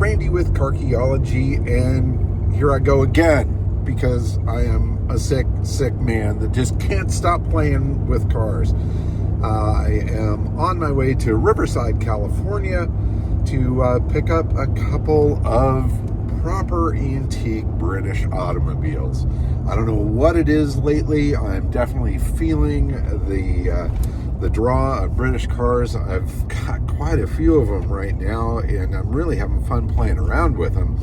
Randy with Carchaeology, and here I go again because I am a sick man that just can't stop playing with cars. I am on my way to Riverside, California to pick up a couple of proper antique British automobiles. I don't know what it is lately. I'm definitely feeling the draw of British cars. I've got quite a few of them right now, and I'm really having fun playing around with them.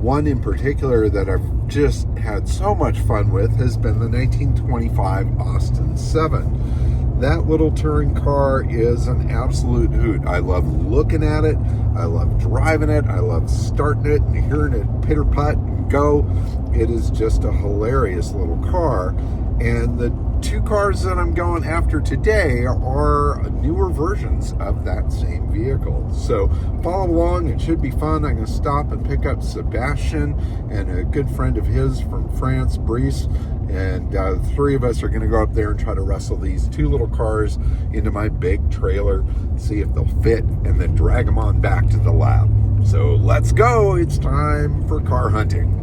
One in particular that I've just had so much fun with has been the 1925 Austin 7. That little touring car is an absolute hoot. I love looking at it. I love driving it. I love starting it and hearing it pitter-putt and go. It is just a hilarious little car. And the two cars that I'm going after today are newer versions of that same vehicle. So follow along. It should be fun. I'm going to stop and pick up Sebastien and a good friend of his from France, Brice. And the three of us are going to go up there and try to wrestle these two little cars into my big trailer, see if they'll fit, and then drag them on back to the lab. So let's go. It's time for car hunting.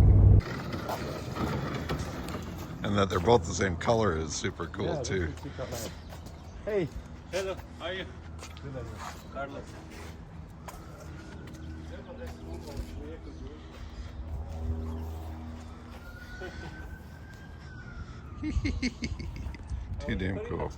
And that they're both the same color is super cool, yeah, too. Nice. Hey. Hello, how are you? Good, Carlos. Too damn cool.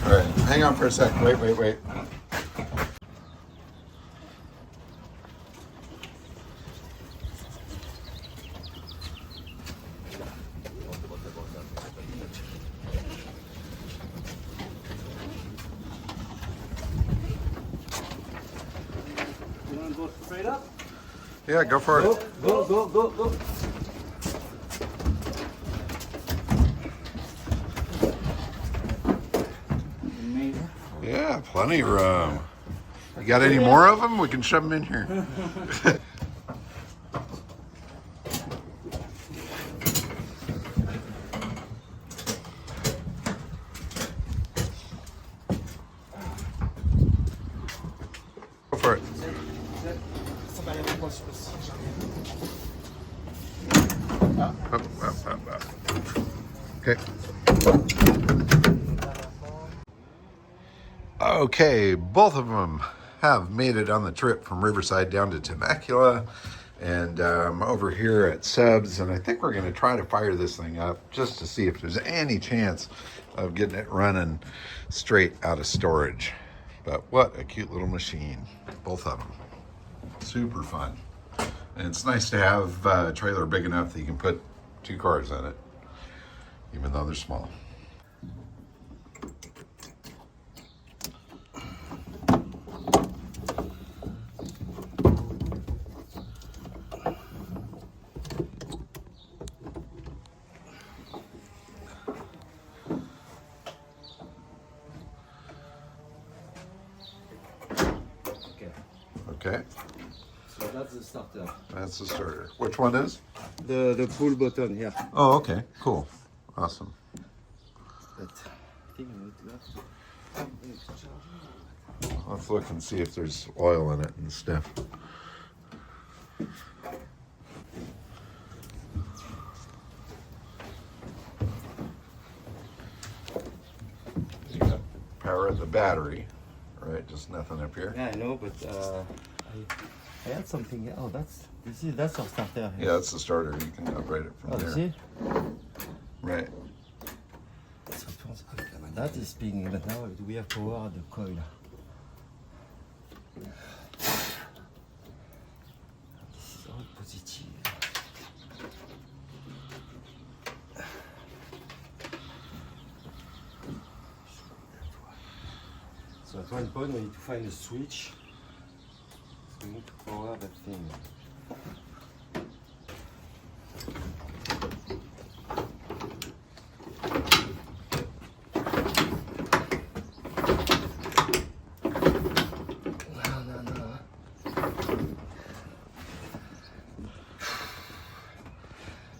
All right, hang on for a sec. Wait. You want to go straight up? Yeah, go for it. Go. Yeah, plenty of room. You got any more of them? We can shove them in here. Go for it. Up. Okay. Okay, both of them have made it on the trip from Riverside down to Temecula, and I'm over here at Seb's, and I think we're going to try to fire this thing up just to see if there's any chance of getting it running straight out of storage. But what a cute little machine, both of them. Super fun. And it's nice to have a trailer big enough that you can put two cars in it, even though they're small. Okay. So that's the starter. That's the starter. Which one is? The pull button here. Oh, okay. Cool. Awesome. But I think I need to go. Let's look and see if there's oil in it and stuff. You got power at the battery, right? Just nothing up here. Yeah, I know, but I had something. Oh, that's our starter. Yeah, that's the starter. You can operate it from there. See? Right. That is spinning, but now we have power the coil. This is all positive. So at one point we need to find a switch. So we need to power that thing.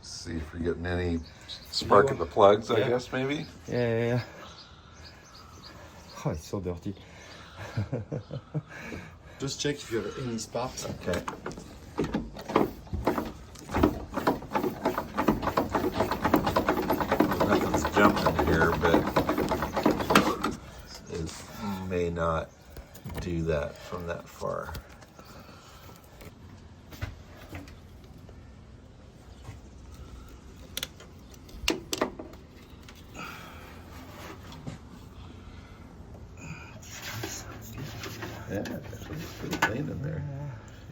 See if we're getting any spark at the plugs, I guess, maybe? Yeah. Oh, it's so dirty. Just check if you have any sparks. Okay. Nothing's jumping here, but it may not do that from that far. Yeah, it's pretty clean in there.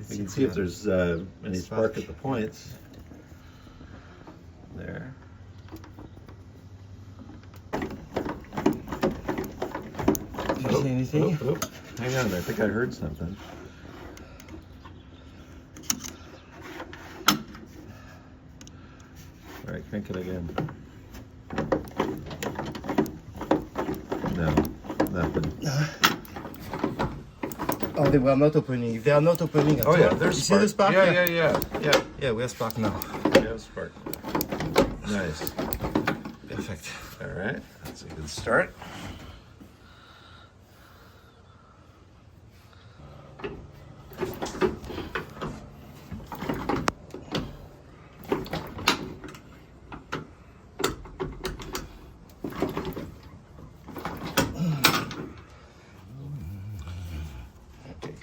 You can see if there's any spark at the points. There. Do you see anything? Oh. Hang on, I think I heard something. All right, crank it again. No, nothing. Oh, they were not opening. If they are not opening at all. Oh yeah, there's you spark. see the spark? Yeah. Yeah, we have spark now. Yeah, spark. Nice. Perfect. All right, that's a good start.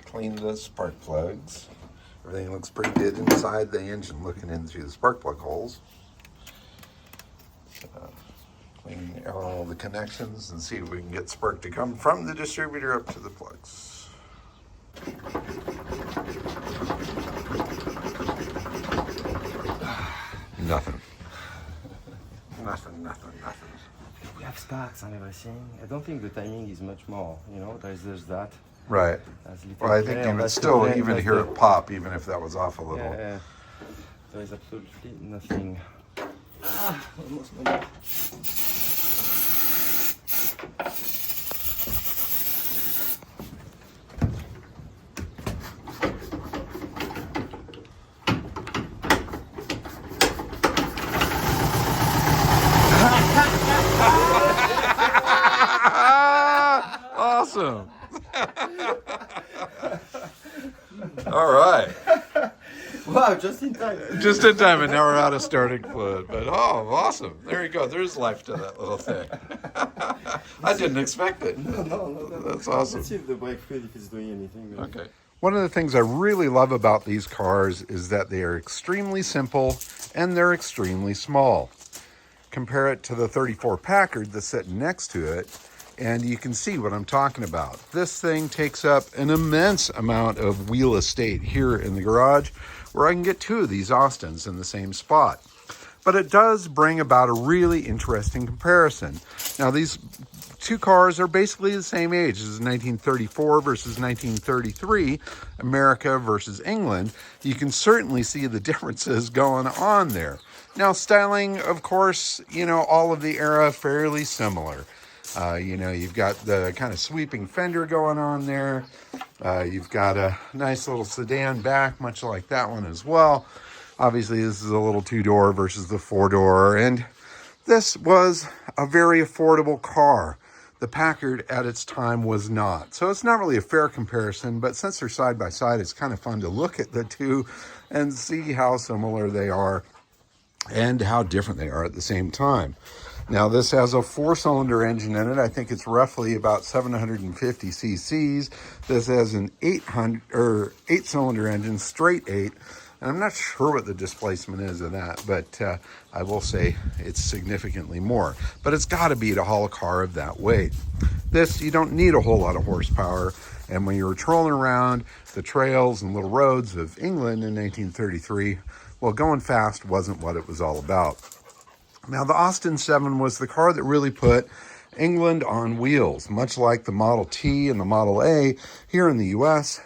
Clean the spark plugs. Everything looks pretty good inside the engine looking in through the spark plug holes. Clean all the connections and see if we can get spark to come from the distributor up to the plugs. Nothing. Nothing. We have sparks and everything. I don't think the timing is much more. You know, there's that. Right. Well, I think you would still even hear it pop, even if that was off a little. Yeah. There is absolutely nothing. Almost Awesome. All right. Wow, just in time. Just in time, and now we're out of starting fluid. But oh, awesome. There you go. There's life to that little thing. I didn't expect it. No. That's awesome. Let's see if the brake fluid, if it's doing anything. Maybe. Okay. One of the things I really love about these cars is that they are extremely simple and they're extremely small. Compare it to the 34 Packard that's sitting next to it, and you can see what I'm talking about. This thing takes up an immense amount of wheel estate here in the garage, where I can get two of these Austins in the same spot. But it does bring about a really interesting comparison. Now, these two cars are basically the same age. This is 1934 versus 1933, America versus England. You can certainly see the differences going on there. Now, styling, of course, all of the era fairly similar. You've got the kind of sweeping fender going on there. You've got a nice little sedan back, much like that one as well. Obviously, this is a little two-door versus the four-door, and this was a very affordable car. The Packard at its time was not. So it's not really a fair comparison, but since they're side by side, it's kind of fun to look at the two and see how similar they are and how different they are at the same time. Now, this has a four-cylinder engine in it. I think it's roughly about 750 cc's. This has an eight-cylinder engine, straight eight. And I'm not sure what the displacement is of that, but I will say it's significantly more. But it's got to beat a Hall car of that weight. This, you don't need a whole lot of horsepower. And when you were trolling around the trails and little roads of England in 1933, well, going fast wasn't what it was all about. Now, the Austin 7 was the car that really put England on wheels, much like the Model T and the Model A here in the US.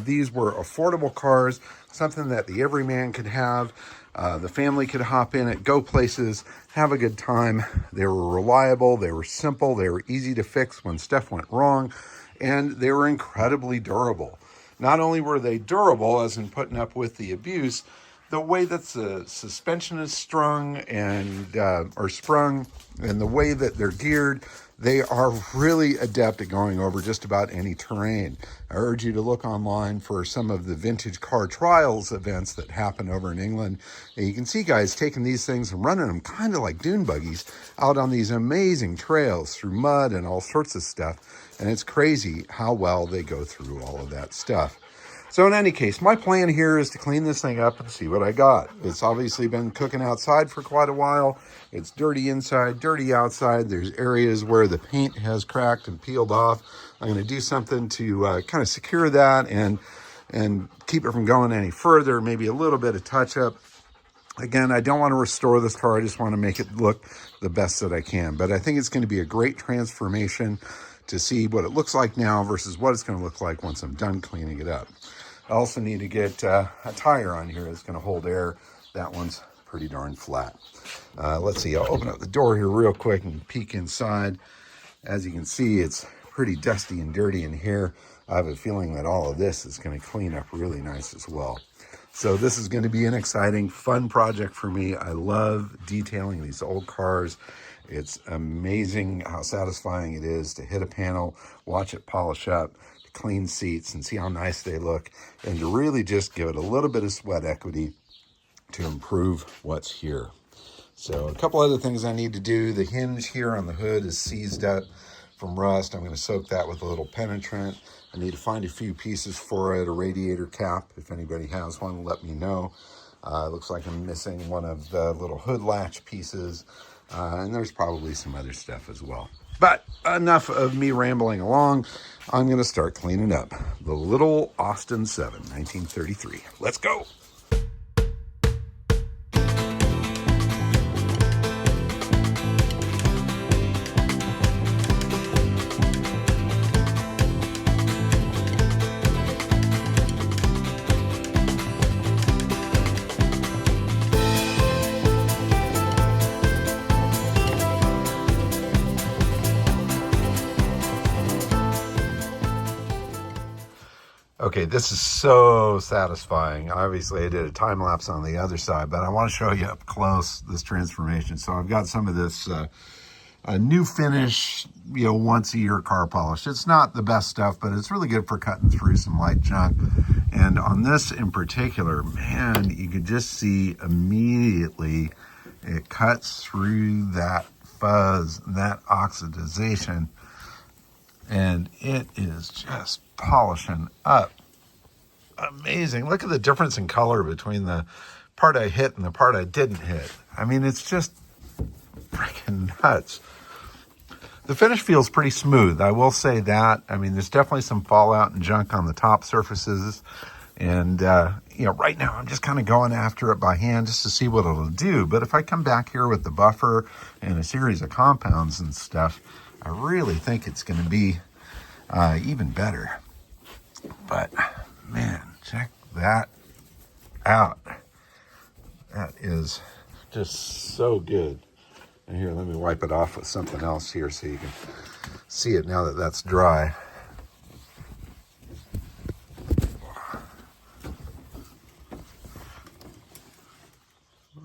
These were affordable cars, something that the everyman could have. The family could hop in it, go places, have a good time. They were reliable, they were simple, they were easy to fix when stuff went wrong, and they were incredibly durable. Not only were they durable, as in putting up with the abuse, the way that the suspension is strung and or sprung, and the way that they're geared, they are really adept at going over just about any terrain. I urge you to look online for some of the vintage car trials events that happen over in England. And you can see guys taking these things and running them kind of like dune buggies out on these amazing trails through mud and all sorts of stuff. And it's crazy how well they go through all of that stuff. So in any case, my plan here is to clean this thing up and see what I got. It's obviously been cooking outside for quite a while. It's dirty inside, dirty outside. There's areas where the paint has cracked and peeled off. I'm going to do something to kind of secure that and keep it from going any further, maybe a little bit of touch up. Again, I don't want to restore this car. I just want to make it look the best that I can. But I think it's going to be a great transformation to see what it looks like now versus what it's going to look like once I'm done cleaning it up. I also need to get a tire on here that's going to hold air. That one's pretty darn flat. Let's see, I'll open up the door here real quick and peek inside. As you can see, it's pretty dusty and dirty in here. I have a feeling that all of this is going to clean up really nice as well. So this is going to be an exciting, fun project for me. I love detailing these old cars. It's amazing how satisfying it is to hit a panel, watch it polish up, to clean seats and see how nice they look, and to really just give it a little bit of sweat equity to improve what's here. So a couple other things I need to do. The hinge here on the hood is seized up from rust. I'm going to soak that with a little penetrant. I need to find a few pieces for it, a radiator cap. If anybody has one, let me know. It looks like I'm missing one of the little hood latch pieces. And there's probably some other stuff as well. But enough of me rambling along. I'm going to start cleaning up the little Austin 7, 1933. Let's go. Okay, this is so satisfying. Obviously, I did a time lapse on the other side, but I want to show you up close this transformation. So I've got some of this new finish, once a year car polish. It's not the best stuff, but it's really good for cutting through some light junk. And on this in particular, man, you could just see immediately it cuts through that fuzz, that oxidization, and it is just polishing up. Amazing. Look at the difference in color between the part I hit and the part I didn't hit. I mean, it's just freaking nuts. The finish feels pretty smooth, I will say that. I mean, there's definitely some fallout and junk on the top surfaces. And, right now I'm just kind of going after it by hand just to see what it'll do. But if I come back here with the buffer and a series of compounds and stuff, I really think it's going to be even better. But, man, check that out. That is just so good. And here, let me wipe it off with something else here so you can see it now that that's dry.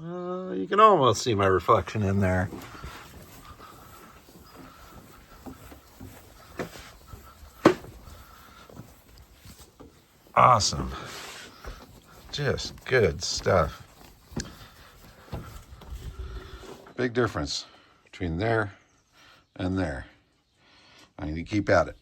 You can almost see my reflection in there. Awesome. Just good stuff. Big difference between there and there. I need to keep at it.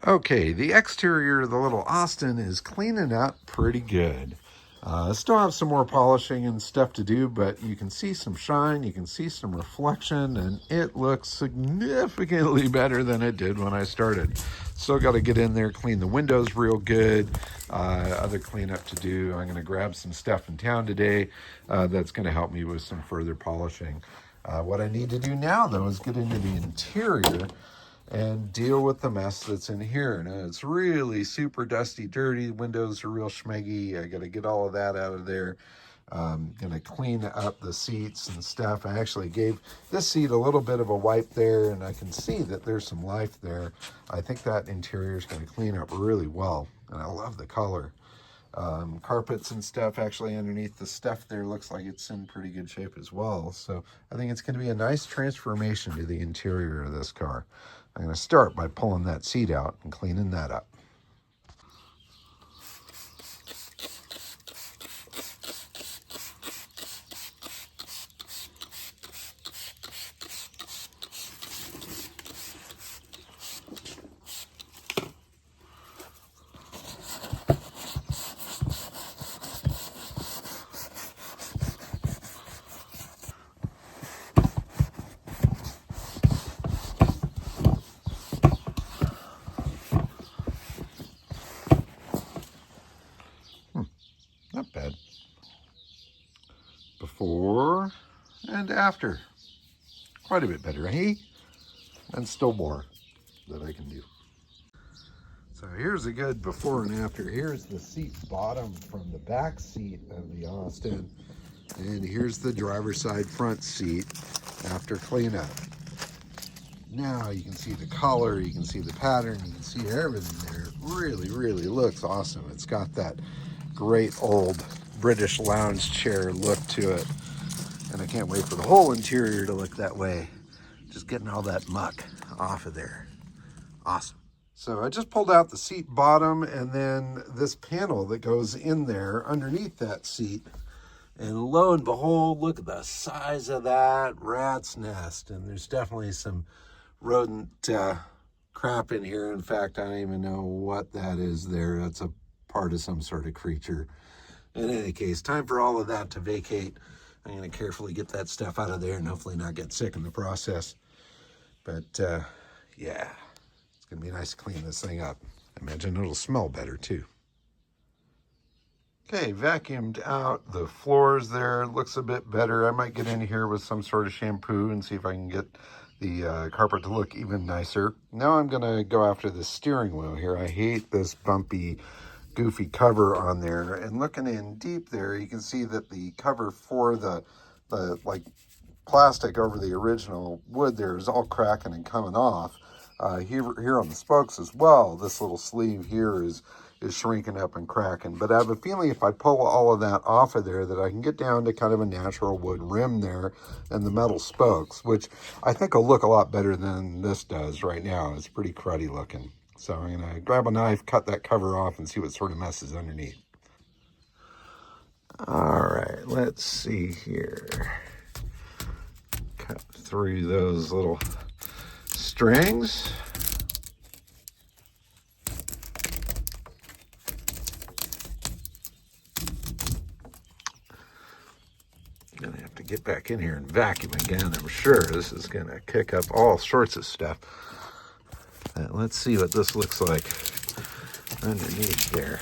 Okay, the exterior of the little Austin is cleaning up pretty good. Still have some more polishing and stuff to do, but you can see some shine, you can see some reflection, and it looks significantly better than it did when I started. Still got to get in there, clean the windows real good, other cleanup to do. I'm going to grab some stuff in town today that's going to help me with some further polishing. What I need to do now, though, is get into the interior and deal with the mess that's in here. Now, it's really super dusty, dirty. Windows are real schmeggy. I got to get all of that out of there. Gonna clean up the seats and stuff. I actually gave this seat a little bit of a wipe there, and I can see that there's some life there. I think that interior is going to clean up really well, and I love the color. Carpets and stuff actually underneath the stuff there looks like it's in pretty good shape as well. So I think it's going to be a nice transformation to the interior of this car. I'm going to start by pulling that seat out and cleaning that up. Not bad. Before and after. Quite a bit better, eh? And still more that I can do. So here's a good before and after. Here's the seat bottom from the back seat of the Austin. And here's the driver's side front seat after cleanup. Now you can see the color, you can see the pattern, you can see everything there. It really, really looks awesome. It's got that great old British lounge chair look to it. And I can't wait for the whole interior to look that way. Just getting all that muck off of there. Awesome. So I just pulled out the seat bottom and then this panel that goes in there underneath that seat. And lo and behold, look at the size of that rat's nest. And there's definitely some rodent crap in here. In fact, I don't even know what that is there. That's a part of some sort of creature. In any case, time for all of that to vacate. I'm going to carefully get that stuff out of there and hopefully not get sick in the process. But yeah, it's going to be nice to clean this thing up. I imagine it'll smell better too. Okay, vacuumed out the floors there. It looks a bit better. I might get in here with some sort of shampoo and see if I can get the carpet to look even nicer. Now I'm going to go after the steering wheel here. I hate this bumpy, goofy cover on there. And looking in deep there, you can see that the cover for the like plastic over the original wood there is all cracking and coming off. Here on the spokes as well, this little sleeve here is shrinking up and cracking. But I have a feeling if I pull all of that off of there that I can get down to kind of a natural wood rim there and the metal spokes, which I think will look a lot better than this does right now. It's pretty cruddy looking. So I'm going to grab a knife, cut that cover off, and see what sort of mess is underneath. All right, let's see here. Cut through those little strings. Gonna have to get back in here and vacuum again. I'm sure this is gonna kick up all sorts of stuff. Let's see what this looks like underneath there.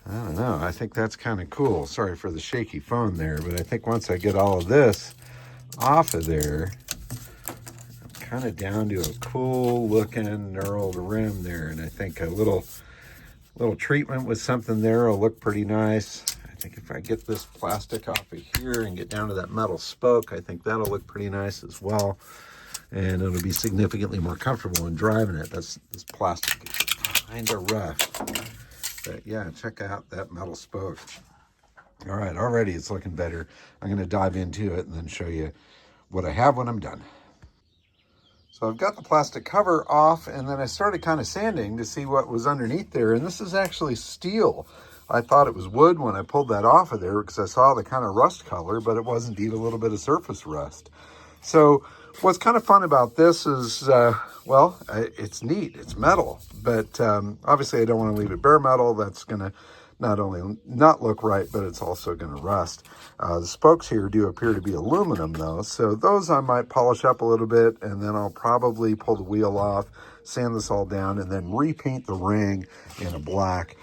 I don't know. I think that's kind of cool. Sorry for the shaky phone there, but I think once I get all of this off of there, I'm kind of down to a cool looking knurled rim there. And I think a little treatment with something there will look pretty nice. I think if I get this plastic off of here and get down to that metal spoke, I think that'll look pretty nice as well. And it'll be significantly more comfortable in driving it. This plastic is kind of rough. But yeah, check out that metal spoke. All right, already it's looking better. I'm going to dive into it and then show you what I have when I'm done. So I've got the plastic cover off, and then I started kind of sanding to see what was underneath there. And this is actually steel. I thought it was wood when I pulled that off of there because I saw the kind of rust color, but it was indeed a little bit of surface rust. So What's kind of fun about this is, well, it's neat. It's metal, but obviously I don't want to leave it bare metal. That's going to not only not look right, but it's also going to rust. The spokes here do appear to be aluminum, though, so those I might polish up a little bit, and then I'll probably pull the wheel off, sand this all down, and then repaint the ring in a black,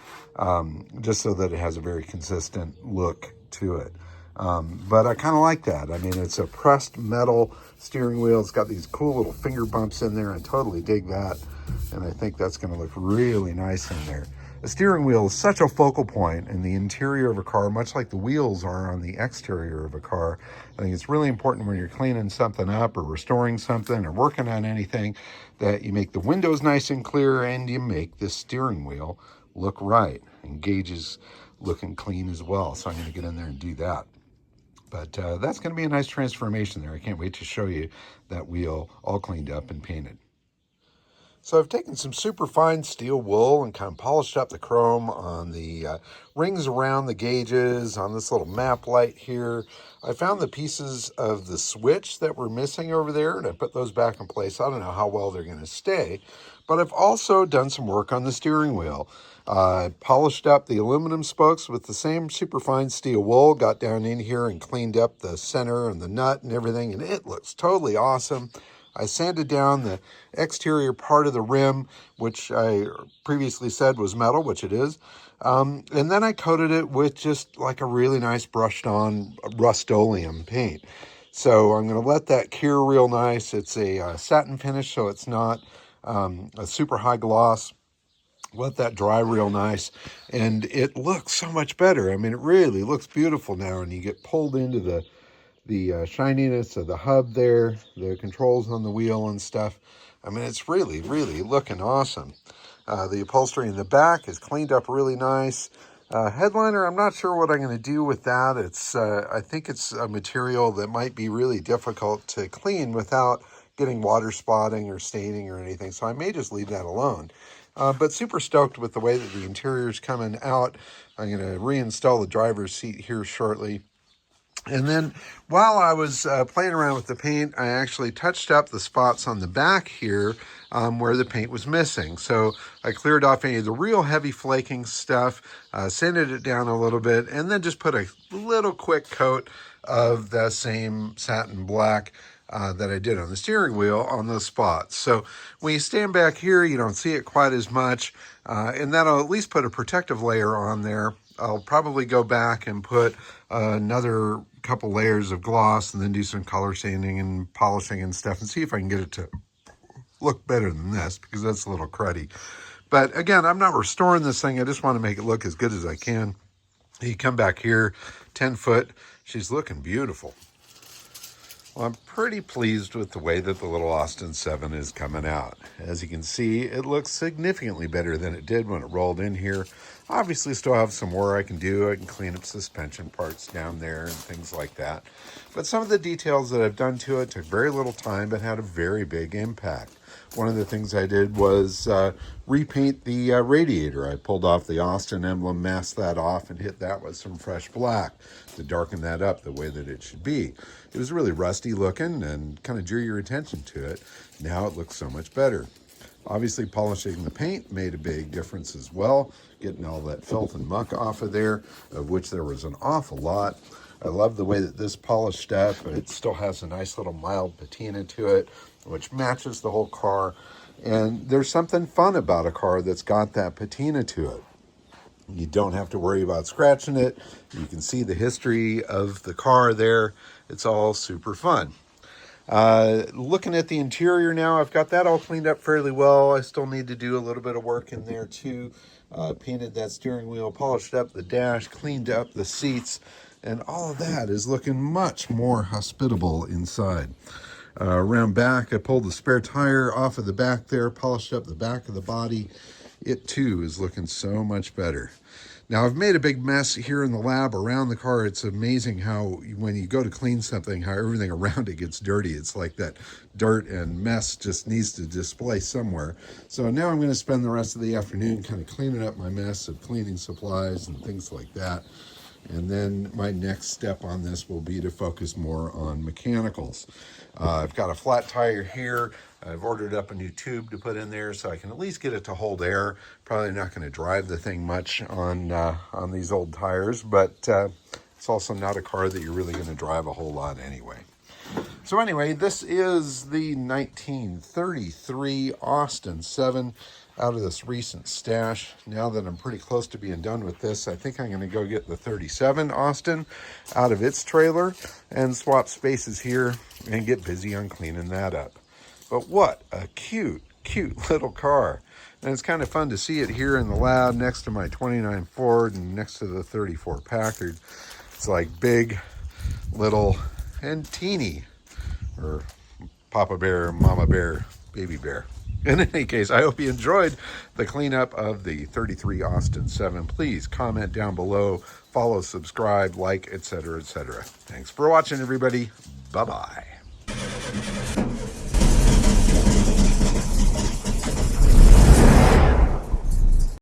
just so that it has a very consistent look to it. But I kind of like that. I mean, it's a pressed metal steering wheel. It's got these cool little finger bumps in there. I totally dig that. And I think that's going to look really nice in there. The steering wheel is such a focal point in the interior of a car, much like the wheels are on the exterior of a car. I think it's really important when you're cleaning something up or restoring something or working on anything that you make the windows nice and clear and you make the steering wheel look right. And gauges looking clean as well. So I'm going to get in there and do that. But that's going to be a nice transformation there. I can't wait to show you that wheel all cleaned up and painted. So I've taken some super fine steel wool and kind of polished up the chrome on the rings around the gauges, on this little map light here. I found the pieces of the switch that were missing over there, and I put those back in place. I don't know how well they're going to stay, but I've also done some work on the steering wheel. Polished up the aluminum spokes with the same super fine steel wool, got down in here and cleaned up the center and the nut and everything, and it looks totally awesome. I sanded down the exterior part of the rim, which I previously said was metal, which it is. And then I coated it with just like a really nice brushed on Rust-Oleum paint. So I'm going to let that cure real nice. It's a satin finish, so it's not a super high gloss. Let that dry real nice, and it looks so much better. I mean, it really looks beautiful now, and you get pulled into the shininess of the hub there, the controls on the wheel and stuff. I mean, it's really, really looking awesome. The upholstery in the back is cleaned up really nice. Headliner, I'm not sure what I'm going to do with that. It's I think it's a material that might be really difficult to clean without getting water spotting or staining or anything, so I may just leave that alone. But super stoked with the way that the interior is coming out. I'm going to reinstall the driver's seat here shortly. And then while I was playing around with the paint, I actually touched up the spots on the back here where the paint was missing. So I cleared off any of the real heavy flaking stuff, sanded it down a little bit, and then just put a little quick coat of the same satin black that I did on the steering wheel on those spots. So when you stand back here, you don't see it quite as much, and that'll at least put a protective layer on there. I'll probably go back and put another couple layers of gloss and then do some color sanding and polishing and stuff and see if I can get it to look better than this, because that's a little cruddy. But again, I'm not restoring this thing. I just want to make it look as good as I can. You come back here, 10 foot. She's looking beautiful. Well, I'm pretty pleased with the way that the little Austin 7 is coming out. As you can see, it looks significantly better than it did when it rolled in here. Obviously, still have some more I can do. I can clean up suspension parts down there and things like that. But some of the details that I've done to it took very little time but had a very big impact. One of the things I did was repaint the radiator. I pulled off the Austin emblem, masked that off, and hit that with some fresh black to darken that up the way that it should be. It was really rusty looking and kind of drew your attention to it. Now it looks so much better. Obviously, polishing the paint made a big difference as well, getting all that filth and muck off of there, of which there was an awful lot. I love the way that this polished up, but it still has a nice little mild patina to it, which matches the whole car. And there's something fun about a car that's got that patina to it. You don't have to worry about scratching it. You can see the history of the car there. It's all super fun. Looking at the interior now, I've got that all cleaned up fairly well. I still need to do a little bit of work in there too. Painted that steering wheel, polished up the dash, cleaned up the seats, and all of that is looking much more hospitable inside. Around back, I pulled the spare tire off of the back there, polished up the back of the body. It too is looking so much better. Now, I've made a big mess here in the lab around the car. It's amazing how when you go to clean something, how everything around it gets dirty. It's like that dirt and mess just needs to display somewhere. So now I'm going to spend the rest of the afternoon kind of cleaning up my mess of cleaning supplies and things like that. And then my next step on this will be to focus more on mechanicals. I've got a flat tire here. I've ordered up a new tube to put in there so I can at least get it to hold air. Probably not going to drive the thing much on these old tires, but it's also not a car that you're really going to drive a whole lot anyway. So anyway, this is the 1933 Austin 7 out of this recent stash. Now that I'm pretty close to being done with this, I think I'm going to go get the 37 Austin out of its trailer and swap spaces here and get busy on cleaning that up. But what a cute, cute little car. And it's kind of fun to see it here in the lab next to my 29 Ford and next to the 34 Packard. It's like big, little, and teeny, or Papa Bear, Mama Bear, Baby Bear. In any case, I hope you enjoyed the cleanup of the 33 Austin 7. Please comment down below, follow, subscribe, like, etc., etc. Thanks for watching, everybody. Bye-bye.